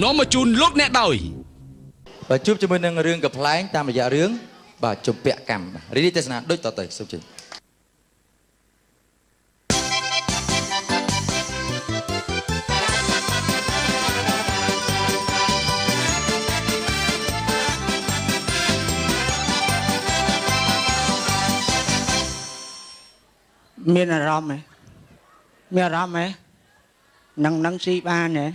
នាំមកជូនលោកអ្នកដោយបាទជួបជាមួយនឹងរឿងកំ pl ែងតាមរយៈរឿងបាទជំពាក់កម្មរីនេះទេសនាដូចតទៅសូមជឿមានអារម្មណ៍ហ៎មានអារម្មណ៍ហ៎នឹងស៊ីបានហ៎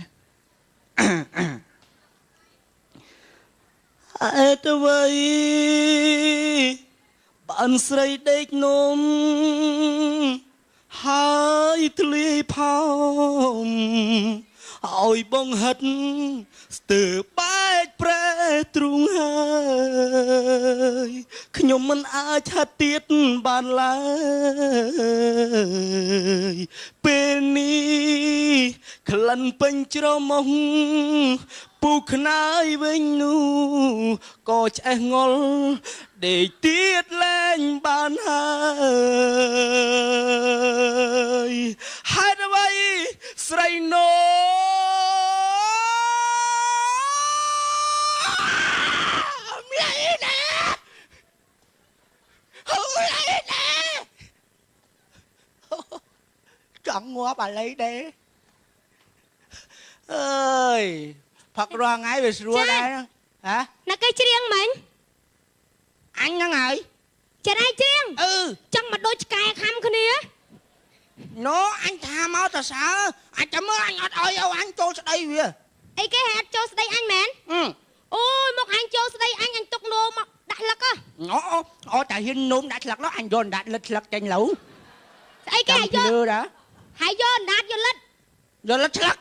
អេទៅវិញបានស្រីដេកនំហើយធ្លាយផោមឲ្យបងហិតស្ទើរបែកប្រែទ្រូងហើយខ្ញុំមិនអាចហិតទៀតបានឡើយពេលនេះក្លិនពេញច្រមុះពូខ្នើយវិញនោះក៏ឆ្អេះងល់ដេកទៀតលែងបានហើយហេតុអ្វីស្រីណូមានអីណាអូយអីណាចង់ងាប់អាឡីដែរអើយផឹករងថ្ងៃវាស្រួលដែរហ៎ណាគេច្រៀងមិញអញហ្នឹងហើយចេះឯងច្រៀងចង់មកដូចឆ្កែខំគ្នាណូអញថាមកទៅសើអញចាំមើលអញអត់ឲ្យអញចូលស្ដីវាអីគេហេតុចូលស្ដីអញមែនអូយមកអញចូលស្ដីអញទុកនោមមកដាក់ស្លឹកអូតែហ៊ាននោមដាក់ស្លឹកនោះអញយកដាក់លិតស្លឹកចេញឡូវស្អីគេឲ្យយកហើយយកដាក់យកលិតស្លឹក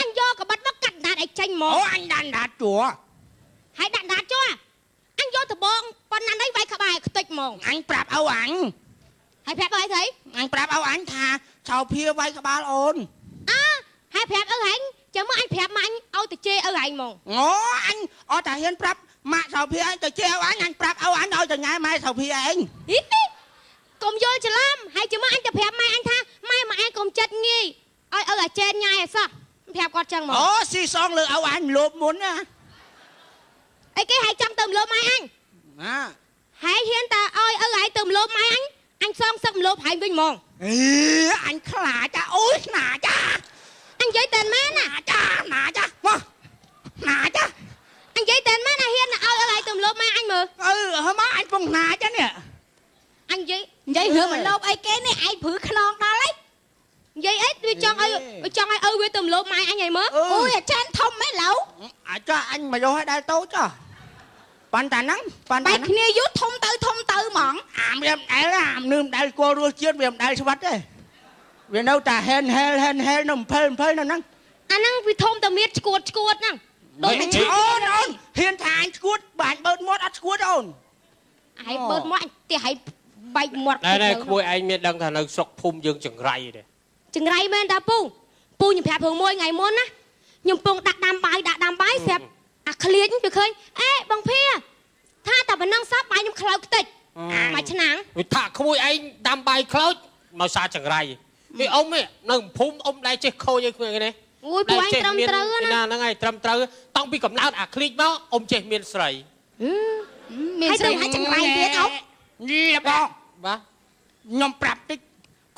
អញយកកបិតមកកាត់ដាក់ឲ្យចេញមកអូអញដាក់ជួហើយដាក់ជួអញយកដបងប៉ុណ្ណានេះវាយក្បែរខ្ទេចហ្មងអញប្រាប់អូអញហើយប្រាប់អីស្អីអញប្រាប់អូអញថាឆោភាវាយក្បាលអូនហើយប្រាប់អូហែងចាំមើលអញប្រាប់ម៉ាក់អញឲ្យទៅជេរអូហែងហ្មងអូអញអត់តែហ៊ានប្រាប់ម៉ាក់ឆោភាអញទៅជេរអូអញប្រាប់អូអញឲ្យទៅញ៉ែម៉ែឆោភាឯងកុំយល់ច្រឡំហើយចាំមើលអញទៅប្រាប់ម៉ែអញថាម៉ែមកឯងកុំចិត្តងាយឲ្យអូអាចេញញ៉ែឲ្យសោះប្រាប់គាត់ចឹងហ្មងអូស៊ីសងលើអូអញលោបមុនណាអីគេហើយចង់ទៅលោបម៉ែអញហើយហ៊ានតែឲ្យអូហើយទៅលោបម៉ែអញសងសឹកលោបហើយវិញហ្មងអញខ្លាចអូយណាចាអញនិយាយតែមែនណាចាមកណាចាអញនិយាយតែមែនណាហ៊ានឲ្យអូហើយទៅលោបម៉ែអញមើលហើយមកអញពងណាចានេះអញនិយាយរឿងមកលោបអីគេនេះឯងព្រឺខ្នងដល់ហើយនិយាយអីវាចង់ឲ្យអូវាទៅលោបម៉ែអញឲ្យមើលអូយអាចារ្យធំមែនឡូវអាចអញមកយកឲ្យដែលតូចចុះប៉ុន្តែហ្នឹងបែកគ្នាយូរធំទៅហ្មងវាមិនដែលអានឿមដែលគល់រសជាតិវាមិនដែលស្វិតទេវានៅតែហែននៅ20នៅហ្នឹងអាហ្នឹងវាធំតែមានឈួតហ្នឹងដូចអូនហ៊ានថាអញឈួតបាញ់បើកមាត់អត់ឈួតអូនឯងបើកមាត់អញទេឲ្យបែកមាត់តែក្មួយឯងមានដឹងថានៅស្រុកភូមិយើងចង្រៃទេចង្រៃមែនតាពូខ្ញុំប្រាប់រឿងមួយថ្ងៃមុនណាខ្ញុំពងដាក់ដាំបាយប្រាប់អាឃ្លៀចវាឃើញអេបងភាថាតែប៉ុណ្ណឹងសោះបាយខ្ញុំខ្លោចខ្ទេចមួយឆ្នាំវាថាក្មួយឯងដាំបាយខ្លោចមកសារចង្រៃវាអ៊ំនៅភូមិអ៊ំដែរចេះខូចអីខ្លួននេះអូយពូឯងត្រឹមត្រូវណាហ្នឹងហើយត្រឹមត្រូវតាំងពីកំណើតអាឃ្លីចមកអ៊ំចេះមានស្រីមានស្រីហើយចង្រៃទៀតអ៊ំយីបងបាទខ្ញុំប្រាប់តិច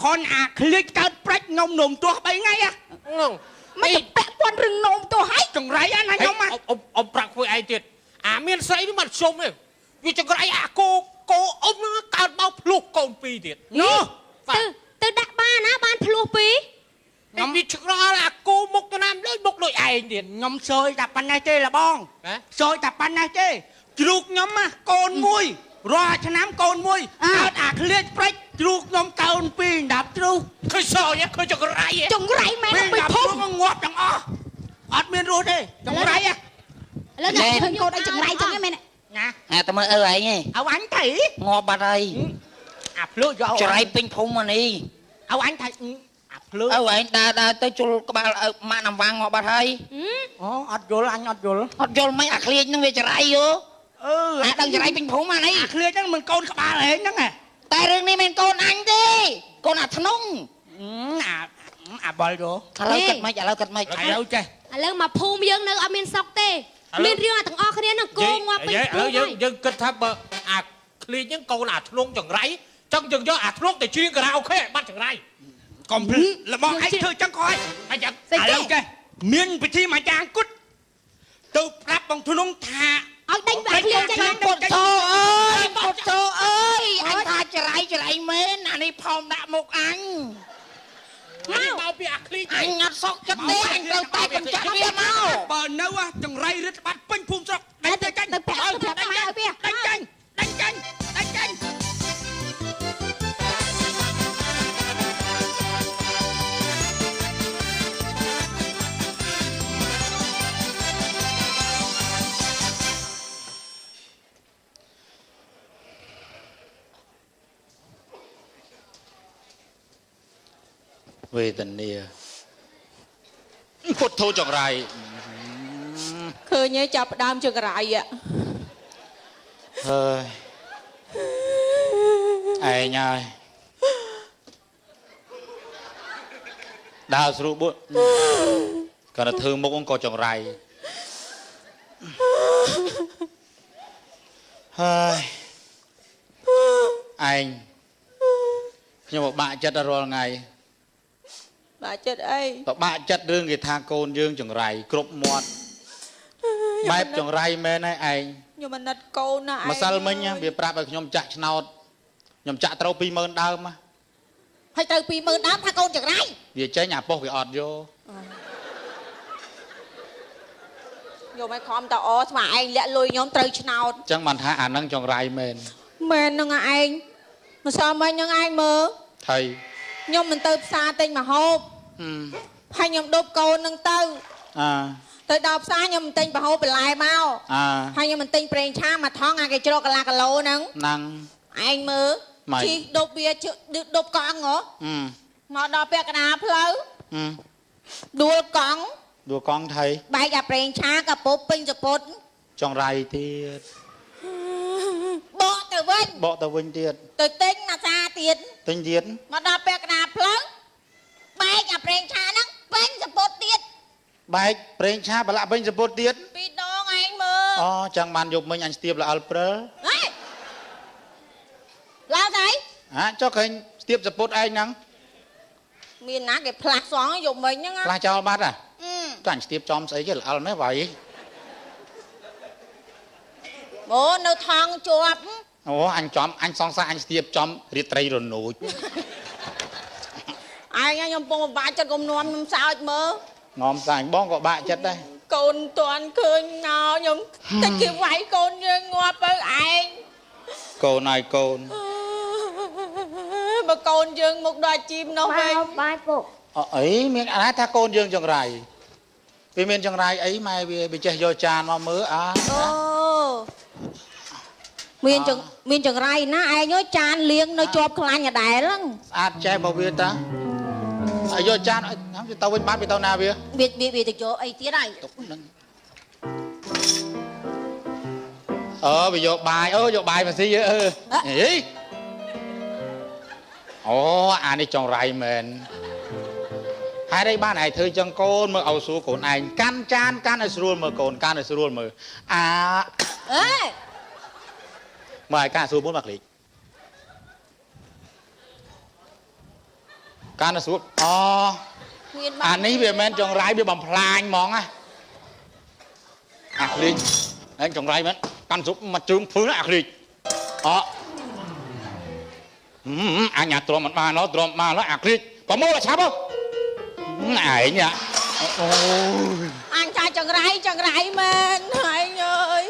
ខនអាឃ្លៀចកើតប្រាច់ខ្ញុំនោមទោះ3ថ្ងៃហ្នឹងមិនទៅពាក់ព័ន្ធរឿងនោមទោះហើយចង្រៃណាខ្ញុំអ៊ំប្រាប់ខ្លួនឯងទៀតអាមានស្រីនេះមិនសុំទេវាចង្រៃអាគោអ៊ំនឹងកើតមកភ្លោះកូន2ទៀតនោះទៅដាក់បានណាបានភ្លោះ2ខ្ញុំវាឆ្ងល់អាគោមុខទៅណាលើមុខដូចឯងទៀតខ្ញុំសើយតែប៉ុណ្ណេះទេលបងសើយតែប៉ុណ្ណេះទេជ្រូកខ្ញុំណាកូនមួយរាល់ឆ្នាំកូនមួយកើតអាឃ្លៀចប្រាច់ជ្រូកខ្ញុំកូន2ដាប់ជ្រូកឃើញសើយឃើញចង្រៃមែនពីភពងាប់ទាំងអស់អត់មានរស់ទេចង្រៃឥឡូវឃើញកូនអីចង្រៃចឹងមែនណាតែមើលអើឯងអូអញទៅងាប់បាត់ហើយអាភ្លុយកចង្រៃពេញភូមិនេះអូអញថាអាភ្លុអូឯងដើរទៅជុលក្បាលម៉ាក់ណាំវាងងាប់បាត់ហើយអូអត់យល់អញអត់យល់មិនអាឃ្លៀចនឹងវាចង្រៃយោអាដឹងចង្រៃពេញភូមិអានេះអាឃ្លៀចហ្នឹងមិនកូនក្បាលហែងហ្នឹងតែរឿងនេះមិនកូនអញទេកូនអាធ្នងអាបលយោឥឡូវគិតមិនឥឡូវចេះ លើមកភូមិយើងនៅអត់មានស្រុកទេមានរឿងទាំងអស់គ្នានឹងគោងាប់ពេញភូមិយើងគិតថាបើអាឃ្លីហ្នឹងកូនអាធ្លុងចង្រៃចឹងយើងយកអាធ្លុងទៅច្រៀងការ៉ាអូខេបាត់ចង្រៃកុំរបស់ឯងធ្វើចឹងក៏ហើយចឹងឥឡូវចេះមានពិធីមួយយ៉ាងគត់ទៅប្រាប់បងធ្លុងថាឲ្យដេញបាក់ឃ្លៀងចឹងពុទ្ធោអើយពុទ្ធោអើយអញថាចរៃមែនអានេះផោមដាក់មុខអញមកពីអាឃ្លីអញអត់សក់ចិត្តទេអញត្រូវតែបញ្ជាក់វាមកបើនៅចង្រៃរឹតបាត់ពេញភូមិស្រុកដេញទៅចាញ់ទៅឲ្យដេញចាញ់ដេញចាញ់ដេញចាញ់ដេញចាញ់វេទនាពុទ្ធោចង្រៃឃើញចាប់ផ្ដើមចង្រៃហើយឯងហើយដើរស្រួលបុគាត់ទៅធ្វើមុខក៏ចង្រៃហើយឯងខ្ញុំពិបាកចិត្តរាល់ថ្ងៃបាក់ចិត្តអីពិបាកចិត្តរឿងគេថាកូនយើងចង្រៃគ្រប់មាត់បែបចង្រៃមែនហើយឯងខ្ញុំអាណិតកូនណាឯងម្សិលមិញវាប្រាប់ឲ្យខ្ញុំចាក់ឆ្នោតខ្ញុំចាក់ត្រូវ 20000 ដើមហើយត្រូវ 20000 ដើមថាកូនចង្រៃវាចេញអាប៉ុស្តិ៍វាអត់យកយកមកខំតអស្មាឯងលាក់លុយខ្ញុំត្រូវឆ្នោតអញ្ចឹងបានថាអានឹងចង្រៃមែនហ្នឹងឯងម្សិលមិញហ្នឹងឯងមើលថៃខ្ញុំមិនទៅផ្សារទិញម្ហូបហើយខ្ញុំដប់កូននឹងទៅដល់ផ្សារខ្ញុំមិនទិញប្រហូបបន្លែមកហើយខ្ញុំមិនទិញប្រេងឆាមួយថងអាគេជ្រកកន្លះគីឡូហ្នឹងឯងមើលជីដប់វាដប់កង់ហ៎មកដល់ពាក់កណ្ដាលផ្លូវដួលកង់ថៃបែកអាប្រេងឆាកាពុបពេញសពុតចង្រៃទៀតបកទៅវិញទៀតទៅទិញអាសាទៀតមកដល់ពាក់កណ្ដាលផ្លូវបែកអាប្រេងឆាហ្នឹងពេញសពុតទៀតបែកប្រេងឆាប្រឡាក់ពេញសពុតទៀត2ដងឯងមើលអូចឹងបានយកមិញអញស្ទាបល្អិលព្រិលឡើងទៅចុះឃើញស្ទាបសពុតឯងហ្នឹងមានណាគេផ្លាស់សងយកមិញហ្នឹងផ្លាស់ចោលបាត់តែអញស្ទាបចំស្អីគេល្អិលមែនបើអីអូនៅថងជាប់អូអញចំអញសង្សារអញស្ទាបចំរាត្រីរនោចឯងខ្ញុំពងពិបាកចិត្តកុំនាំខ្ញុំសើចមើលងំសាញ់បងក៏បាក់ចិត្តដែរកូនតាន់ឃើញណោខ្ញុំតែគេវាយកូនយើងងាប់ទៅឯងកូនហើយកូនបើកូនយើងមុខដល់ជីមនោះវិញបាយពុកអីមានអាថាកូនយើងចង្រៃវាមានចង្រៃអីម៉ែវាចេះយកចានមកមើលអូមានចង្រៃណាឯងចានលៀងនៅជាប់ខ្លាញ់ដដែលហ្នឹងស្អាតចេះបើវាតាឲ្យយកចានឲ្យទៅវិញបាត់វាទៅណាវាទៅយកអីទៀតហើយវាយកបាយយកបាយមកស៊ីអីអូអានេះចង្រៃមែនហេតុអីបានឯងធ្វើចឹងកូនមើលឲ្យស្រួលកូនឯងកាន់ចានកាន់ឲ្យស្រួលមើលកូនកាន់ឲ្យស្រួលមើលអេមើលឲ្យកាន់ស្រួលមុនមកគ្លីកកាន់ឲ្យស្រួលអានេះវាមិនចង្រៃវាបំផ្លាញហ្មងណាអាគ្លីកឯងចង្រៃមែនកាន់ស្រួលមកជើងភើអាគ្លីកអញទ្រាំមិនបានទ្រាំបានអាគ្លីកក៏មើលឆាប់ហ៎ឯងអូអញថាចង្រៃមែនហើយអើយ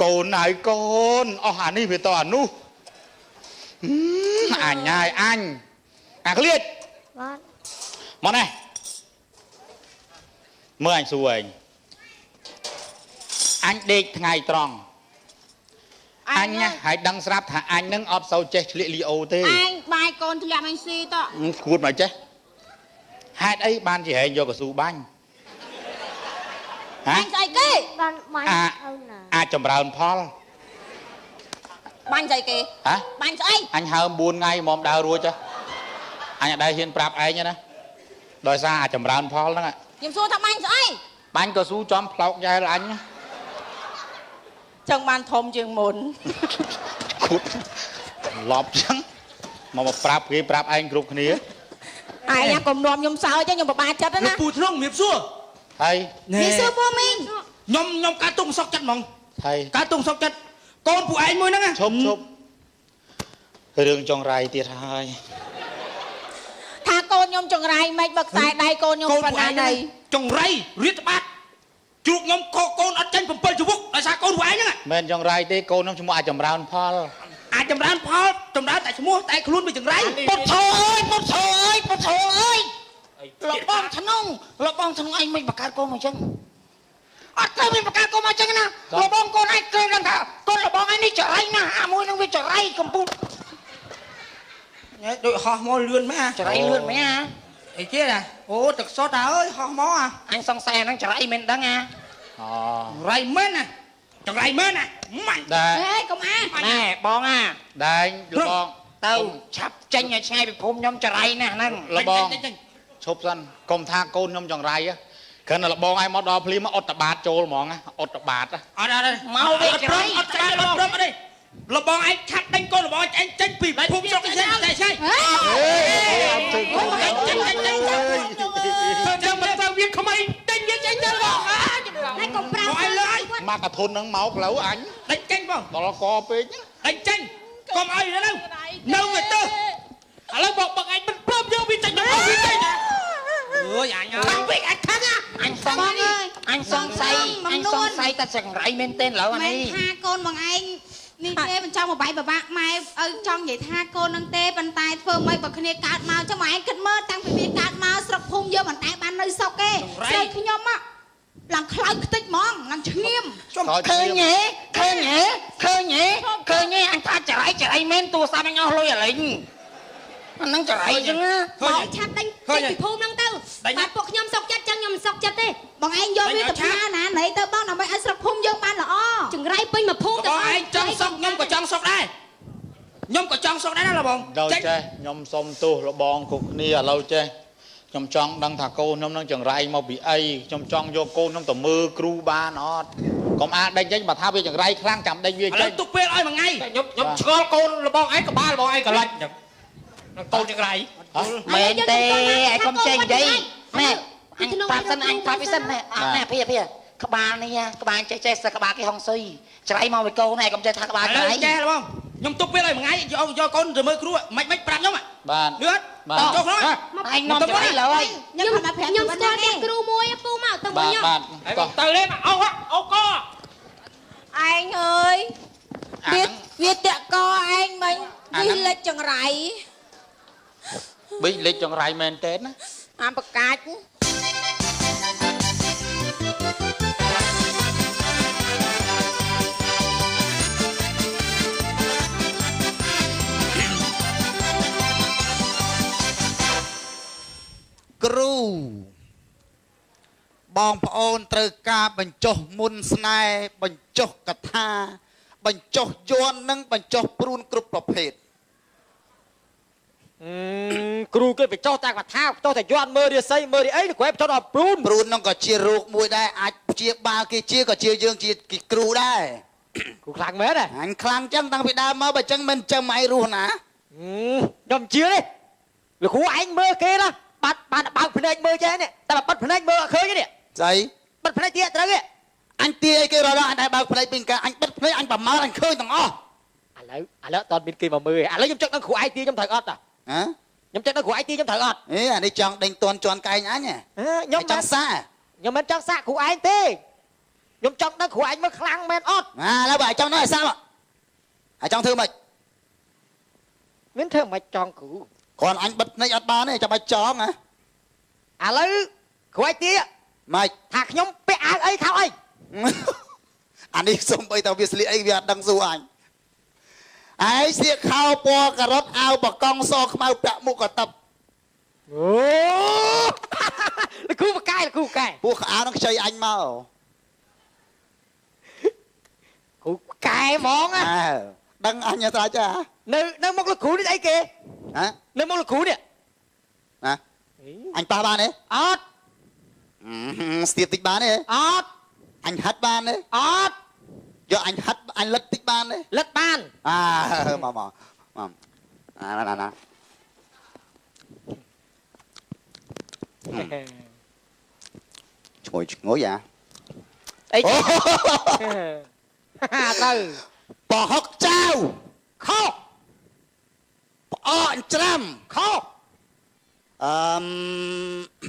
កូនហើយកូនអស់អានេះវាតអានោះអញហើយអញអាក្លៀតមកនេះមើលអញសួរឯងអញដេកថ្ងៃត្រង់អញហើយដឹងស្រាប់ថាអញនឹងអត់សូវចេះឆ្លៀកលីអូទេអញបាយកូនធ្លាក់អញស៊ីតគួតមកចេះហេតុអីបានជាហែងយកកស៊ូបាញ់បាញ់ស្អីគេបានបាញ់អូនណាអាចចម្រើនផលបាញ់ស្អីគេបាញ់ស្អីអញហើម4ថ្ងៃមកដើររួច anh ở đây hiên prap anh nhá đòi xa chầm rán phó đó nhưng xua thằng anh ấy bánh có xu chóm phọc dài là anh chẳng bàn thôm chừng muốn cút lọp trắng mà một prap anh group kia ai nha cùng nôm nhom sao chứ nhom bà chất đó nè bụt rong miệp xua thầy miệp xua vô mình nhom cá tung sóc chất mong thầy cá tung sóc chất con phụ anh mới nè chụp đường trong rai tiệt hai thà con nhom trong rai mấy bậc sai đây con nhom phần này trong rai riết bát chuột nhom con ở trên phần chụp bút là sao con phụ anh nè men trong rai tê con nó chung ai chầm rán phó ai chầm rán phó trong đó tại mua tại luôn bị chừng rai một thô ơi lọ bong thằng anh mình bạc cá con mà chân cái mình bạc cá con mà chân nè lọ bong con anh cười rằng cả con lọ bong anh đi chở anh nè môi nó bị chở rai cầm bút đội họ mò lươn mấy à chở rai lươn mấy à ấy kia nè ô thực số ta ơi họ mò à anh xong xe nó chở rai mình đó nghe rai mến à chở rai mến à mạnh đây công an nè bong à đây lọ bong tao chắp tranh ở xe bị phôm nhom chở rai nè nè lọ bong chụp dân cùng tha côn nhom chở rai á cái này là bong ai mót đo phim mà ốt tập bát trôi mỏng á ốt tập bát á ở đây mau đi chở rai ở đây là bọn anh chặt đánh con là bọn anh tranh bịp phun cho cái dân tại sao sao việc không ai đánh với tranh đâu này còn prap gọi lại mà cả thôn nắng máu lấu ảnh đánh tranh không đó là co pê nhá đánh tranh còn ai nữa đâu đâu người ta à lâu bọn anh mình plum vô bị tranh đâu bị tranh nè ơi anh ơi không biết anh khác á anh xong say ta sừng rậy men tên lỡ anh đi tha con bằng anhนี่เต้มันจ้องมาใบบะไม่จ้องใหญ่ท่าโกนนังเต้ปันตายเฟิร์มไม่บักคณีการมาเจ้าหมายขึ้นเมื่อตั้งปีการมาสระพุ่งเยอะเหมือนตายบ้านในซอกเก้ใส่ขยมอ่ะหลังคล้ายติดมองหลังเชี่ยมเคยnhé anh ta chở ấy men tua sao anh nhau lôi à lính anh đang chở ấy chứ á บอกชัดตั้งภูมินั่งเต้าบาดพวกยมซอกจัดจังยมซอกจัดเต้บอกไอ้ยมมีแต่ผ้าหนาไหนเต้าบ้องหน่อไม้ไอ้สระพุ่มเยอะบ้านเหรอจึงไรเป็นมาพุ่งแต่ bọn anh trong sọc nhom có trong sọc đây nhom có trong sọc đây đó là bọn เราเจ้ยมส้มตู้ระบองคุกนี่เราเจ้ยมจ้องดังถาโกนนั่งจังไรมาบีไอยมจ้องโยโกนต่อมือครูบานอดก็มาได้ยังมาท่าไปจังไรครั้งจำได้ยัง lấy tục bê ơi mà ngay nhom chơ con là bọn anh cả ba là bọn anh cả lạnh conจังไร เมนเต้ไอ้คำเจงใจแม่อันปราบสันอันปราบพิสันแม่พี่ขบานนี่ขบานใจสักขบานcái hong suyจะไรมาไปโกnày cũngใจthàขบานcái che là không nhom tục bê ơi mà ngay do con rồi mới cru mày pram nhom à บ้าน nước cho nó anh nôm choไรเลย ยมสกอร์เนี่ยครูมวยปูเมาตั้งบนยม từ lên mà ô co anh ơi biết tẹo co anh mình đi lên chừngไรbị lịch chọn rai men tên á bạc cá cừu bong ôn từ ca bánh chốt muôn snai bánh chốt cà tha bánh chốt yuan nâng bánh chốt prun cướp bọc hết cừu cái phải cho ta cả thao cho thầy yuan mơ đi xây mơ đi ấy của em cho nó prun prun nó có chia ruột mùi đây ai chia ba kia chia có chia dương chia cừu đây cừu khang mấy này anh khang chân tăng bị đau mơ bà chân mình chân mày ruột nè nhầm chia đi là khu anh mơ kia đó bạn bạn phần anh mơ chứ này ta bắt phần anh mơ khơi cái này giấy bắt phần anh tiệt ra cái anh tia cái rồi đó anh đại bảo phần anh bên cả anh bắt phần anh bảo má anh khơi thằng o lấy toàn bên kia mà mơ lấy nhầm chắc nó khu ai tia trong thời ớt à hả nhầm chắc nó khu ai tia trong thời ớt ấy anh đi chọn đánh toàn tròn cay nhá nhỉ nhầm trong xa nhầm bên trong xa khu anh tê nhầm trong nó khu anh mới khlang men ớt là bởi trong nó là sao ạ ở trong thư mày miếng thơm mày tròn củ còn anh bật này ớt ba này cho mày chó hả lấy khu ai tia mày thạc nhom bé ai ấy khao ấy anh đi xong bây tao biết anh việt đang du anh ấy sẽ khao po cà rốt ao bọc con so mau bẹ mu cả tập là khu cài buộc áo nó chơi anh mau khu cài món á đăng anh nhà ta cha nơi một là khu đi đây kìa hả nơi một là khu nè ណាអញប៉ះបានទេអត់ស្ទាបតិចបានទេអត់អញហិតបានទេអត់យកអញហិតអញលិតតិចបានទេលិតបានមកណាឈ្ងុយអីទៅប្រហុកចាវខុសផ្អកច្រាំខុស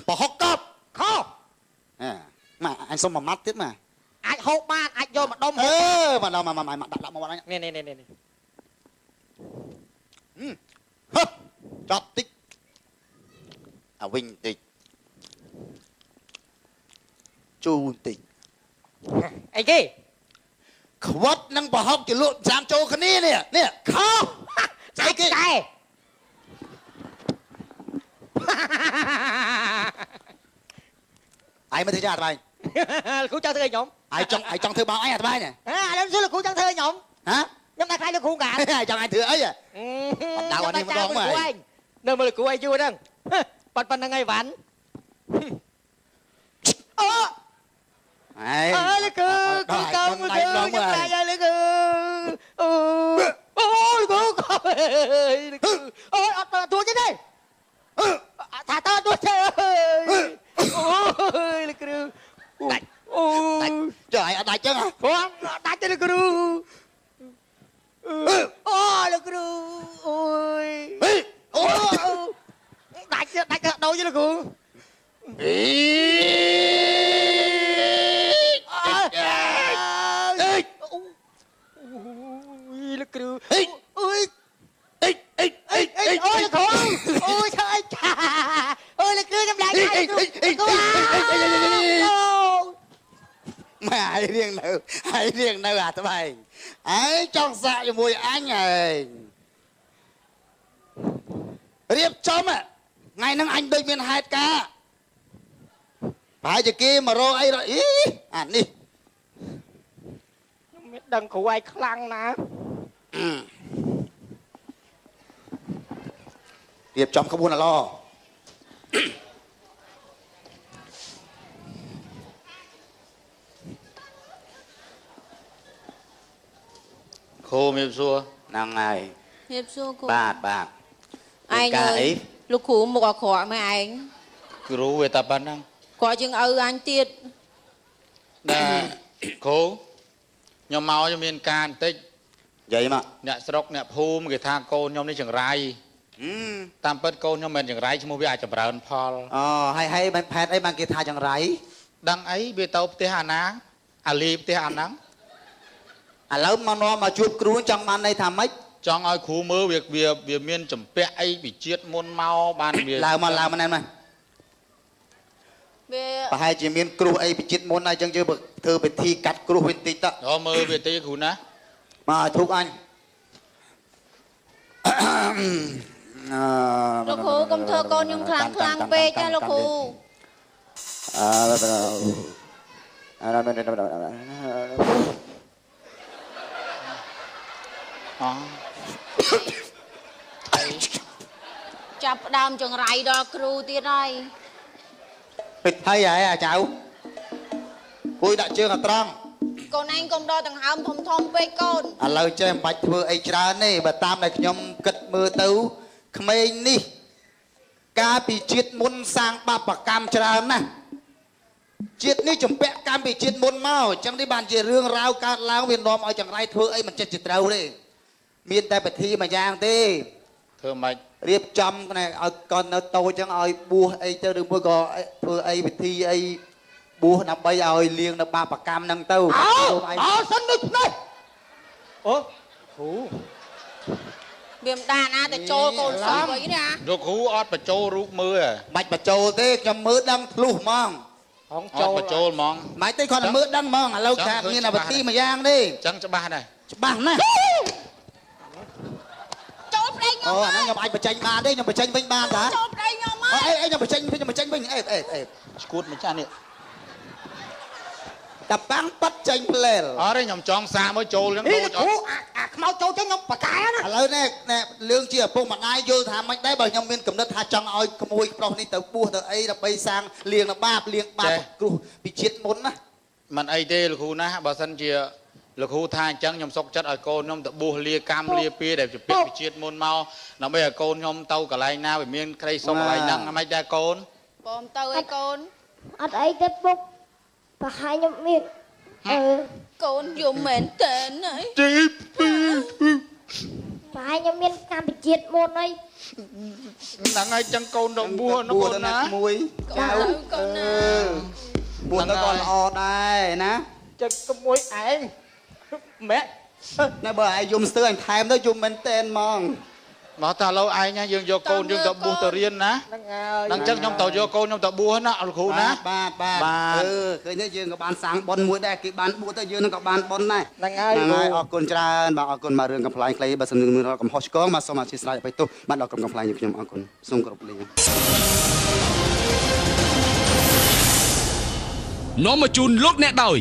ប្រហុកកប់ខុសមកអញសុំមួយម៉ាត់ទៀតមកអាចហូបបានអាចយកមកដុំមកដាក់មកអញនេះចប់តិចអាវិញតិចជូនតិចអីគេខ្វិតនឹងប្រហុកជាលក់ចាំចូលគ្នានេះខុសស្អីគេឯងមិនធ្វើចាអត់បាយលោកគ្រូចង់ធ្វើឲ្យខ្ញុំឯងចង់ធ្វើបោកអញអត់បាយណាឥឡូវសួរលោកគ្រូចង់ធ្វើឲ្យខ្ញុំខ្ញុំដាក់ខ្លាចលោកគ្រូកាចង់ឯងធ្វើអីដៅអានេះម្ដងមកនៅមើលលោកគ្រូឲ្យយូរហ្នឹងប៉ប៉ុណ្្នឹងឯងវ៉ាន់លោកគ្រូកូនលោកគ្រូខ្ញុំខ្លាចហើយលោកគ្រូលោកគ្រូអត់ទួទេថាតើទួទេលោកគ្រូដាច់ចុះឯងអត់ដាច់ចឹងហ៎ដាច់ទេលោកគ្រូលោកគ្រូដាច់ដូរទេលោកគ្រូលោកគ្រូលោកគ្រូឆើយលោកគ្រូចម្លែកហើយលោកគ្រូមកឲ្យរៀងនៅអាត្បែងឯងចង់សាក់ជាមួយអញឯងរៀបចំថ្ងៃហ្នឹងអញដូចមានហេតុការប្រហែលជាគេមករកអីអានេះខ្ញុំមានដឹងគ្រូឯងខ្លាំងណាស់រៀបចំក្បួនឡគ្រូមានសួរហ្នឹងហើយរៀបសួរគ្រូបាទឯងលោកគ្រូមុខអាក្រក់មែនឯងគ្រូវាតែប៉ុណ្ណឹងគាត់ជាងឪអញទៀតដែរគ្រូខ្ញុំមកខ្ញុំមានការបន្តិចនិយាយមកអ្នកស្រុកអ្នកភូមិគេថាកូនខ្ញុំនេះចង្រៃតាមពិតកូនខ្ញុំមិនចង្រៃឈ្មោះវាអាចចម្រើនផលហើយមិនផែតអីបានគេថាចង្រៃដឹងអីវាទៅផ្ទះអាណាអាលីផ្ទះអាហ្នឹងឥឡូវមកនាំមកជួបគ្រូចង់បានន័យថាម៉េចចង់ឲ្យគ្រូមើលវាមានចម្ពាក់អីពីជាតិមុនមកបានវាឡើងមកណែមកវាប្រហែលជាមានគ្រោះអីពីជាតិមុនហើយអញ្ចឹងយើងធ្វើពិធីកាត់គ្រោះវិញតិចតមើលវាទីគ្រូណាមកឲ្យធូបអញលោកគ្រូកុំធ្វើកូនខ្ញុំខ្លាំងពេកណាលោកគ្រូចាប់ដើមចង្រៃដល់គ្រូទៀតហើយហើយអាចៅគួយដាក់ជើងឲ្យត្រង់កូនឯងកុំដល់ដង្ហើមធំពេកកូនឥឡូវចេះមិនបាច់ធ្វើអីច្រើនទេបើតាមដែលខ្ញុំគិតមើលទៅក្មេងនេះកាលពីជាតិមុនសាងបាបកម្មច្រើនណាស់ជាតិនេះចម្ពាក់កម្មពីជាតិមុនមកអញ្ចឹងនេះបានជារឿងរ៉ាវកើតឡើងវានាំឲ្យចង្រៃធ្វើអីមិនចិត្តជាត្រូវទេមានតែពិធីមួយយ៉ាងទេធ្វើម៉េចរៀបចំឲ្យកូននៅតូចអញ្ចឹងឲ្យបួសអីទៅឬមួយក៏ធ្វើអីពិធីអីបួសដើម្បីឲ្យលៀងនៅបាបកម្មហ្នឹងទៅសិនដូចនេះអូគ្រូវាមិនដាណាទៅចូលកូនសោះវិញណាលោកគ្រូអត់បញ្ចូលរូបមើលបាច់បញ្ចូលទេខ្ញុំមើលដឹងធ្លុះហ្មងហងចូលបញ្ចូលហ្មងមិនទេគាត់តែមើលដឹងហ្មងឥឡូវថាមានវិធីមួយយ៉ាងទេអញ្ចឹងច្បាស់ដែរច្បាស់ណាស់ចូលប្រេងខ្ញុំអាហ្នឹងខ្ញុំអាចបញ្ចេញបានទេខ្ញុំបញ្ចេញវិញបានតាចូលប្រេងខ្ញុំមកខ្ញុំបញ្ចេញវិញឈួតមួយចាស់នេះ តាប៉ាំងប៉ាត់ចាញ់ផ្លែល អត់ទេខ្ញុំចង់សាកមើលចូលចឹង នេះ ដូច គ្រូអាខ្មោចចូលចឹងខ្ញុំបកែណា ឥឡូវនេះលឿងជាឪពុកម្ដាយយល់ថាមិនដែរបើខ្ញុំមានកំណត់ថាចង់ឲ្យក្មួយប្រុសនេះទៅបួសទៅអីដើម្បីសាងលៀងបាបគ្រោះពីជាតិមុនណា មិនអីទេលោកគ្រូណាបើសិនជាលោកគ្រូថាអញ្ចឹងខ្ញុំសុកចិត្តឲ្យកូនខ្ញុំទៅបួសលាកម្មលាពីដែលជាពាក្យវិជាតិមុនមកដើម្បីឲ្យកូនខ្ញុំទៅកន្លែងណាវាមានក្តីសុខកន្លែងហ្នឹងមិនដែរកូន បងទៅឲ្យកូន អត់អីទេពុកប្រហែលខ្ញុំមានកូនយំមែនតើហើយ ជី ប្រហែលខ្ញុំមានកម្មវិជាតិមុនអី ហ្នឹងហើយចឹងកូនទៅបួសនោះកូនណា មួយក ូនណា បួសទៅក៏ល្អដែរណា ចឹងក្មួយឯងម៉ែ ណែបើឯងយំស្ទើរអញថែមទៅយំមែនតែនហ្មង មកតើឥឡូវឯងយើងយកកូនយើងទៅបួសទៅរៀនណា ហ្នឹងហើយ ហ្នឹងចឹងខ្ញុំទៅយកកូនខ្ញុំទៅបួសណាលោកគ្រូណា បាទឃើញទេយើងក៏បានសាងប៉ុនមួយដែរគេបានបួសទៅយើងនឹងក៏បានប៉ុនដែរ ហ្នឹងហើយ ហ្នឹងហើយអរគុណច្រើនបាទអរគុណមករឿងកំ pl ាញ់ខ្លីបើសិនមានកំហុសឆ្គងបាទសូមអធិស្ឋានអភ័យទោសបាទដល់ក្រុមកំ pl ាញ់ខ្ញុំអរគុណសូមគោរពលា នាំមកជូនលោកអ្នកដោយ